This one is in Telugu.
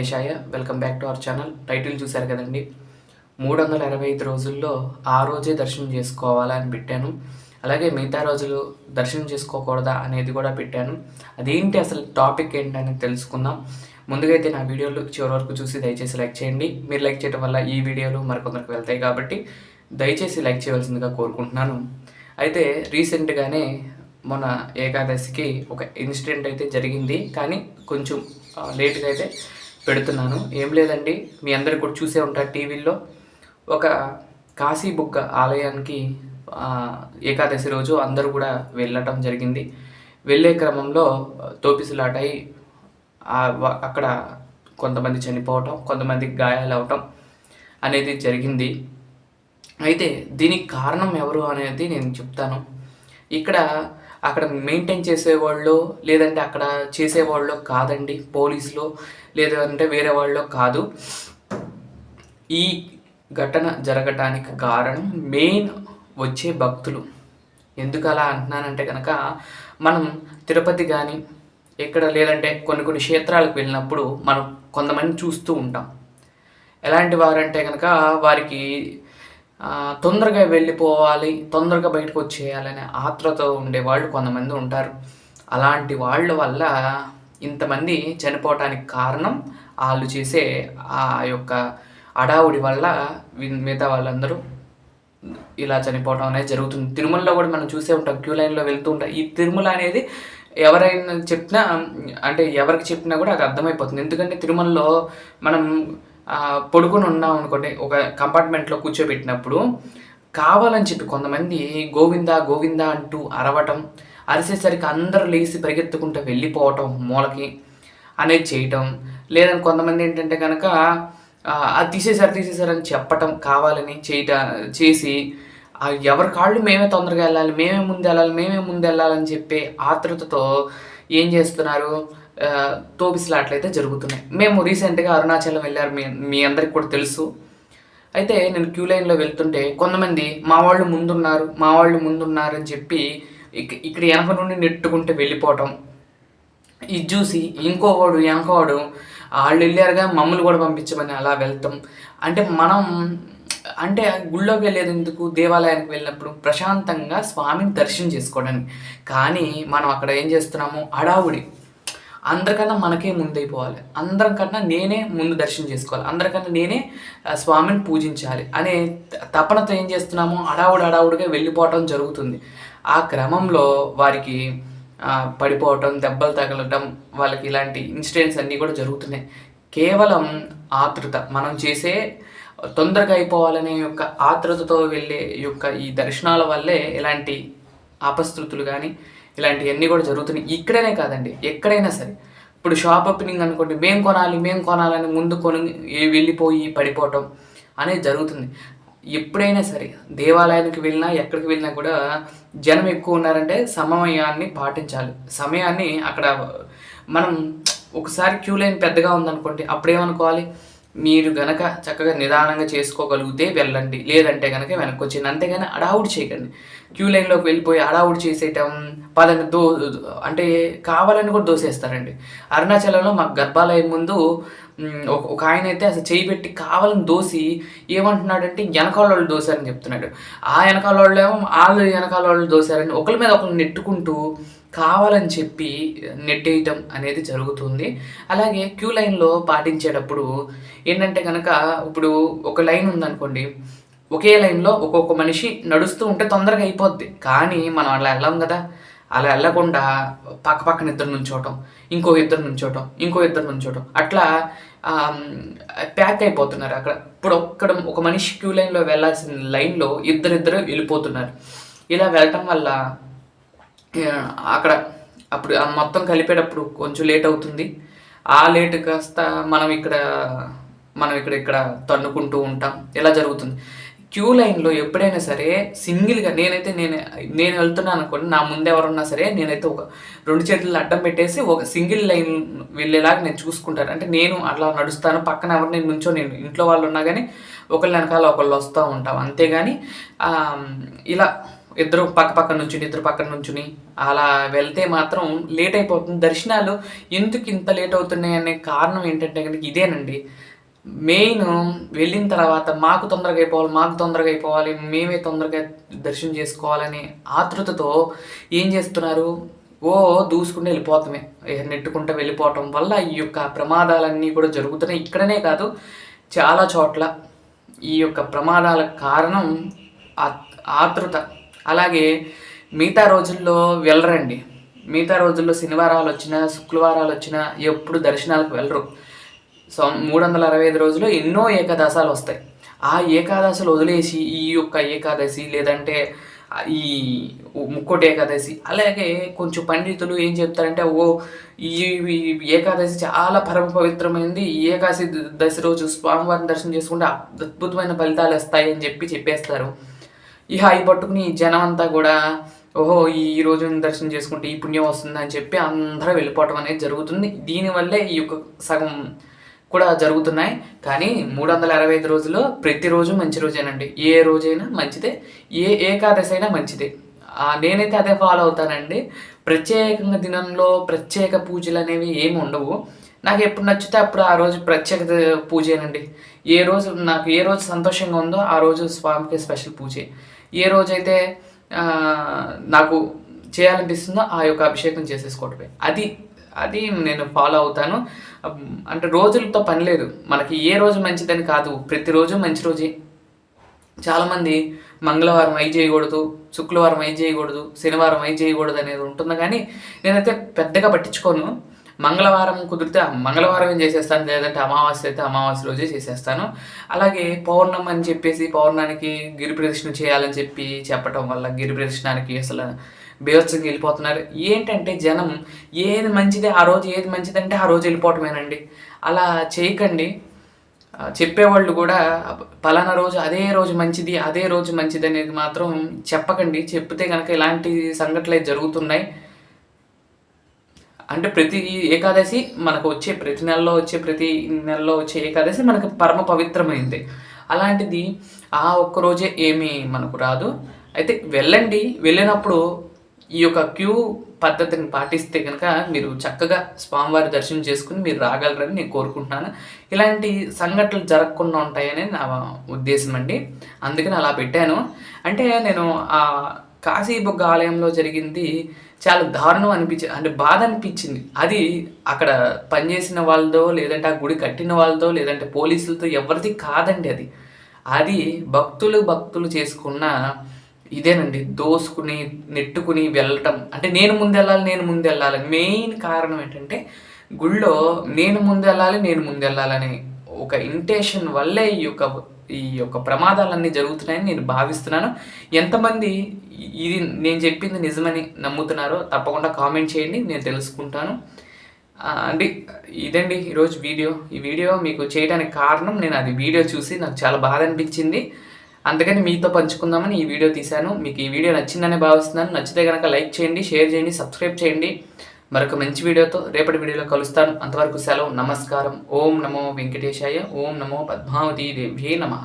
షాయ welcome back to our channel. Title చూశారు కదండి, 365 రోజుల్లో ఆ రోజే దర్శనం చేసుకోవాలని పెట్టాను. అలాగే మిగతా రోజులు దర్శనం చేసుకోకూడదా అనేది కూడా పెట్టాను. అదేంటి అసలు టాపిక్ ఏంటని తెలుసుకుందాం. ముందుగా అయితే నా వీడియోలు చివరి వరకు చూసి దయచేసి లైక్ చేయండి. మీరు లైక్ చేయడం వల్ల ఈ వీడియోలు మరికొందరికి వెళ్తాయి కాబట్టి దయచేసి లైక్ చేయవలసిందిగా కోరుకుంటున్నాను. అయితే రీసెంట్గానే మొన్న ఏకాదశికి ఒక ఇన్సిడెంట్ అయితే జరిగింది, కానీ కొంచెం లేట్గా అయితే పెడుతున్నాను. ఏం లేదండి, మీ అందరికి కూడా చూసే ఉంటారు టీవీల్లో. ఒక కాశీబుగ్గ ఆలయానికి ఏకాదశి రోజు అందరూ కూడా వెళ్ళటం జరిగింది. వెళ్ళే క్రమంలో తోపిసలాటై అక్కడ కొంతమంది చనిపోవటం, కొంతమందికి గాయాలు అవటం అనేది జరిగింది. అయితే దీనికి కారణం ఎవరు అనేది నేను చెప్తాను. అక్కడ మెయింటైన్ చేసేవాళ్ళు లేదంటే అక్కడ చేసేవాళ్ళు కాదండి, పోలీసులు లేదంటే వేరే వాళ్ళు కాదు. ఈ ఘటన జరగటానికి కారణం మెయిన్ వచ్చే భక్తులు. ఎందుకు అలా అంటున్నానంటే కనుక, మనం తిరుపతి కానీ ఎక్కడ లేదంటే కొన్ని క్షేత్రాలకు వెళ్ళినప్పుడు మనం కొంతమంది చూస్తూ ఉంటాం. ఎలాంటి వారంటే కనుక వారికి తొందరగా వెళ్ళిపోవాలి, తొందరగా బయటకు వచ్చేయాలనే ఆత్రతో ఉండేవాళ్ళు కొంతమంది ఉంటారు. అలాంటి వాళ్ళ వల్ల ఇంతమంది చనిపోవటానికి కారణం వాళ్ళు చేసే ఆ యొక్క అడావుడి వల్ల మిగతా వాళ్ళందరూ ఇలా చనిపోవడం అనేది జరుగుతుంది. తిరుమలలో కూడా మనం చూసే ఉంటాం, క్యూ లైన్లో వెళ్తూ ఉంటాం. ఈ తిరుమల అనేది ఎవరైనా చెప్పినా, అంటే ఎవరికి చెప్పినా కూడా అది అర్థమైపోతుంది. ఎందుకంటే తిరుమలలో మనం పడుకుని ఉన్నాం అనుకోండి, ఒక కంపార్ట్మెంట్లో కూర్చోబెట్టినప్పుడు కావాలని చెప్పి కొంతమంది గోవిందా గోవిందా అంటూ అరవటం, అరిసేసరికి అందరూ లేచి పరిగెత్తుకుంటూ వెళ్ళిపోవటం మూలకి అనేది చేయటం. లేదని కొంతమంది ఏంటంటే కనుక అది తీసేశారని చెప్పటం, కావాలని చేసి ఎవరి కాళ్ళు మేమే తొందరగా వెళ్ళాలి, మేమే ముందు వెళ్ళాలని చెప్పి ఆతృతతో ఏం చేస్తున్నారు, తోపిసలాట్లయితే జరుగుతున్నాయి. మేము రీసెంట్గా అరుణాచలం వెళ్ళారు, మీ అందరికి కూడా తెలుసు. అయితే నేను క్యూ లైన్లో వెళ్తుంటే కొంతమంది మా వాళ్ళు ముందున్నారు అని చెప్పి ఇక్కడ వెనక నుండి నెట్టుకుంటే వెళ్ళిపోవటం. ఇది చూసి ఇంకోవాడు వాళ్ళు వెళ్ళారుగా మమ్మల్ని కూడా పంపించమని అలా వెళ్తాం. అంటే మనం అంటే గుళ్ళోకి వెళ్ళేది ఎందుకు, దేవాలయానికి వెళ్ళినప్పుడు ప్రశాంతంగా స్వామిని దర్శనం చేసుకోవడానికి. కానీ మనం అక్కడ ఏం చేస్తున్నాము, హడావుడి. అందరికన్నా మనకే ముందైపోవాలి, అందరికన్నా నేనే ముందు దర్శనం చేసుకోవాలి, అందరికన్నా నేనే స్వామిని పూజించాలి అనే తపనతో ఏం చేస్తున్నాము, హడావుడిగా వెళ్ళిపోవటం జరుగుతుంది. ఆ క్రమంలో వారికి పడిపోవటం, దెబ్బలు తగలటం, వాళ్ళకి ఇలాంటి ఇన్సిడెంట్స్ అన్నీ కూడా జరుగుతున్నాయి. కేవలం ఆతృత, మనం చేసే తొందరగా అయిపోవాలనే యొక్క ఆతృతతో వెళ్ళే యొక్క ఈ దర్శనాల వల్లే ఇలాంటి అపశృతులు కానీ ఇలాంటివన్నీ కూడా జరుగుతున్నాయి. ఇక్కడనే కాదండి, ఎక్కడైనా సరే. ఇప్పుడు షాప్ ఓపెనింగ్ అనుకోండి, మేము కొనాలని ముందు వెళ్ళిపోయి పడిపోవటం అనేది జరుగుతుంది. ఎప్పుడైనా సరే దేవాలయానికి వెళ్ళినా ఎక్కడికి వెళ్ళినా కూడా జనం ఎక్కువ ఉన్నారంటే సమయాన్ని పాటించాలి. సమయాన్ని అక్కడ మనం ఒకసారి క్యూ లైన్ పెద్దగా ఉందనుకోండి, అప్పుడేమనుకోవాలి, మీరు గనక చక్కగా నిదానంగా చేసుకోగలిగితే వెళ్ళండి, లేదంటే కనుక వెనక్కి వచ్చింది. అంతేగాని అడావుడి చేయకండి. క్యూ లైన్లోకి వెళ్ళిపోయి అడావుడి చేసేయటం, పదని అంటే కావాలని కూడా దోసేస్తారండి. అరుణాచలంలో మాకు గర్భాలయం ముందు ఒక ఆయన అయితే అసలు చేయి పెట్టి కావాలని దోసి ఏమంటున్నాడంటే వెనకాల వాళ్ళు దోశారని చెప్తున్నాడు. ఆ వెనకాల వాళ్ళు దోశారని ఒకరి మీద ఒకరు నెట్టుకుంటూ కావాలని చెప్పి నెట్టేయటం అనేది జరుగుతుంది. అలాగే క్యూ లైన్లో పాటించేటప్పుడు ఏంటంటే కనుక, ఇప్పుడు ఒక లైన్ ఉందనుకోండి, ఒకే లైన్లో ఒక్కొక్క మనిషి నడుస్తూ ఉంటే తొందరగా అయిపోద్ది. కానీ మనం అలా వెళ్ళాం కదా, అలా వెళ్ళకుండా పక్కన ఇద్దరు నుంచోవటం, ఇంకో ఇద్దరు నుంచోవటం అట్లా ప్యాక్ అయిపోతున్నారు అక్కడ. ఇప్పుడు ఒక మనిషి క్యూ లైన్లో వెళ్ళాల్సిన లైన్లో ఇద్దరు వెళ్ళిపోతున్నారు. ఇలా వెళ్ళటం వల్ల అప్పుడు మొత్తం కలిపేటప్పుడు కొంచెం లేట్ అవుతుంది. ఆ లేట్ కాస్త మనం ఇక్కడ తన్నుకుంటూ ఉంటాం. ఇలా జరుగుతుంది. క్యూ లైన్లో ఎప్పుడైనా సరే సింగిల్గా నేను వెళ్తున్నాను అనుకోండి, నా ముందు ఎవరున్నా సరే నేనైతే ఒక 2 చేతులు అడ్డం పెట్టేసి ఒక సింగిల్ లైన్ వెళ్ళేలాగా నేను చూసుకుంటాను. అంటే నేను అట్లా నడుస్తాను, పక్కన ఎవరిని నేను ఇంట్లో వాళ్ళు ఉన్నా కానీ ఒకళ్ళు వెనకాల ఒకళ్ళు వస్తూ ఉంటాం. అంతేగాని ఇలా ఇద్దరు పక్కన నుంచుని అలా వెళ్తే మాత్రం లేట్ అయిపోతుంది. దర్శనాలు ఎందుకు ఇంత లేట్ అవుతున్నాయి అనే కారణం ఏంటంటే కనుక ఇదేనండి. మెయిన్ వెళ్ళిన తర్వాత మాకు తొందరగా అయిపోవాలి, మేమే తొందరగా దర్శనం చేసుకోవాలనే ఆతృతతో ఏం చేస్తున్నారు, దూసుకుంటూ వెళ్ళిపోతామే, నెట్టుకుంటూ వెళ్ళిపోవటం వల్ల ఈ యొక్క ప్రమాదాలన్నీ కూడా జరుగుతున్నాయి. ఇక్కడనే కాదు, చాలా చోట్ల ఈ యొక్క ప్రమాదాలకు కారణం ఆతృత. అలాగే మిగతా రోజుల్లో వెళ్ళరండి. మిగతా రోజుల్లో శనివారాలు వచ్చినా శుక్రవారాలు వచ్చినా ఎప్పుడు దర్శనాలకు వెళ్ళరు. 365 రోజులు ఎన్నో ఏకాదశాలు వస్తాయి. ఆ ఏకాదశులు వదిలేసి ఈ యొక్క ఏకాదశి లేదంటే ఈ ముక్కోటి ఏకాదశి, అలాగే కొంచెం పండితులు ఏం చెప్తారంటే ఈ ఏకాదశి చాలా పరమ పవిత్రమైనది, ఈ ఏకాదశి దశి రోజు స్వామివారిని దర్శనం చేసుకుంటే అద్భుతమైన ఫలితాలు వస్తాయి అని చెప్పేస్తారు. అవి పట్టుకుని జనం అంతా కూడా ఈ రోజు దర్శనం చేసుకుంటే ఈ పుణ్యం వస్తుంది అని చెప్పి అందరూ వెళ్ళిపోవటం అనేది జరుగుతుంది. దీనివల్లే ఈ యొక్క సగం కూడా జరుగుతున్నాయి. కానీ 365 రోజుల్లో ప్రతిరోజు మంచి రోజేనండి. ఏ రోజైనా మంచిదే, ఏ ఏకాదశి అయినా మంచిదే. నేనైతే అదే ఫాలో అవుతానండి. ప్రత్యేకంగా దినంలో ప్రత్యేక పూజలు అనేవి ఏమి ఉండవు. నాకు ఎప్పుడు నచ్చితే అప్పుడు ఆ రోజు ప్రత్యేక పూజేనండి. నాకు ఏ రోజు సంతోషంగా ఉందో ఆ రోజు స్వామికి స్పెషల్ పూజే. ఏ రోజైతే నాకు చేయాలనిపిస్తుందో ఆ యొక్క అభిషేకం చేసేసుకోవటమే. అది నేను ఫాలో అవుతాను. అంటే రోజులతో పని లేదు. మనకి ఏ రోజు మంచిదని కాదు, ప్రతిరోజు మంచి రోజే. చాలామంది మంగళవారం అయి చేయకూడదు, శుక్రవారం అయి చేయకూడదు, శనివారం అయి చేయకూడదు అనేది ఉంటుంది. కానీ నేనైతే పెద్దగా పట్టించుకోను. మంగళవారం కుదిరితే మంగళవారం ఏం చేసేస్తాను, లేదంటే అమావాస్య అయితే అమావాస్య రోజే చేసేస్తాను. అలాగే పౌర్ణమి అని చెప్పేసి పౌర్ణానికి గిరి ప్రదక్షిణ చేయాలని చెప్పటం వల్ల గిరి ప్రదక్షిణానికి అసలు బీభత్సంగా వెళ్ళిపోతున్నారు. ఏంటంటే జనం ఏది మంచిదే ఆ రోజు, ఏది మంచిదంటే ఆ రోజు వెళ్ళిపోవటమేనండి. అలా చేయకండి. చెప్పేవాళ్ళు కూడా పలానా రోజు అదే రోజు మంచిది అనేది మాత్రం చెప్పకండి. చెప్తే కనుక ఇలాంటి సంఘటనలు జరుగుతున్నాయి. అంటే ప్రతి ఏకాదశి మనకు ప్రతి నెలలో వచ్చే ఏకాదశి మనకు పరమ పవిత్రమైంది. అలాంటిది ఆ ఒక్కరోజే ఏమీ మనకు రాదు. అయితే వెళ్ళండి. వెళ్ళినప్పుడు ఈ యొక్క క్యూ పద్ధతిని పాటిస్తే కనుక మీరు చక్కగా స్వామివారి దర్శనం చేసుకుని మీరు రాగలరని నేను కోరుకుంటున్నాను. ఇలాంటి సంఘటనలు జరగకుండా ఉంటాయని నా ఉద్దేశం అండి. అందుకని అలా పెట్టాను. అంటే నేను ఆ కాశీబొగ్గ ఆలయంలో జరిగింది చాలా దారుణం అనిపించింది, అంటే బాధ అనిపించింది. అది అక్కడ పనిచేసిన వాళ్ళతో, లేదంటే ఆ గుడి కట్టిన వాళ్ళతో, లేదంటే పోలీసులతో ఎవరిది కాదండి. అది భక్తులు చేసుకున్న ఇదేనండి. దోసుకుని నెట్టుకుని వెళ్ళటం. అంటే నేను ముందెళ్ళాలి. మెయిన్ కారణం ఏంటంటే గుళ్ళో నేను ముందెళ్ళాలని ఒక ఇంటెన్షన్ వల్లే ఈ యొక్క ప్రమాదాలన్నీ జరుగుతున్నాయని నేను భావిస్తున్నాను. ఎంతమంది ఇది నేను చెప్పింది నిజమని నమ్ముతున్నారో తప్పకుండా కామెంట్ చేయండి, నేను తెలుసుకుంటాను. ఇదండి ఈరోజు వీడియో. ఈ వీడియో మీకు చేయడానికి కారణం నేను వీడియో చూసి నాకు చాలా బాధ అనిపించింది. అందుకని మీతో పంచుకుందామని ఈ వీడియో తీశాను. మీకు ఈ వీడియో నచ్చిందని భావిస్తున్నాను. నచ్చితే కనుక లైక్ చేయండి, షేర్ చేయండి, సబ్స్క్రైబ్ చేయండి. మరొక మంచి వీడియోతో రేపటి వీడియోలో కలుస్తాను. అంతవరకు సెలవు. నమస్కారం. ఓం నమో వెంకటేశాయ. ఓం నమో పద్మావతీ దేవ్యే నమః.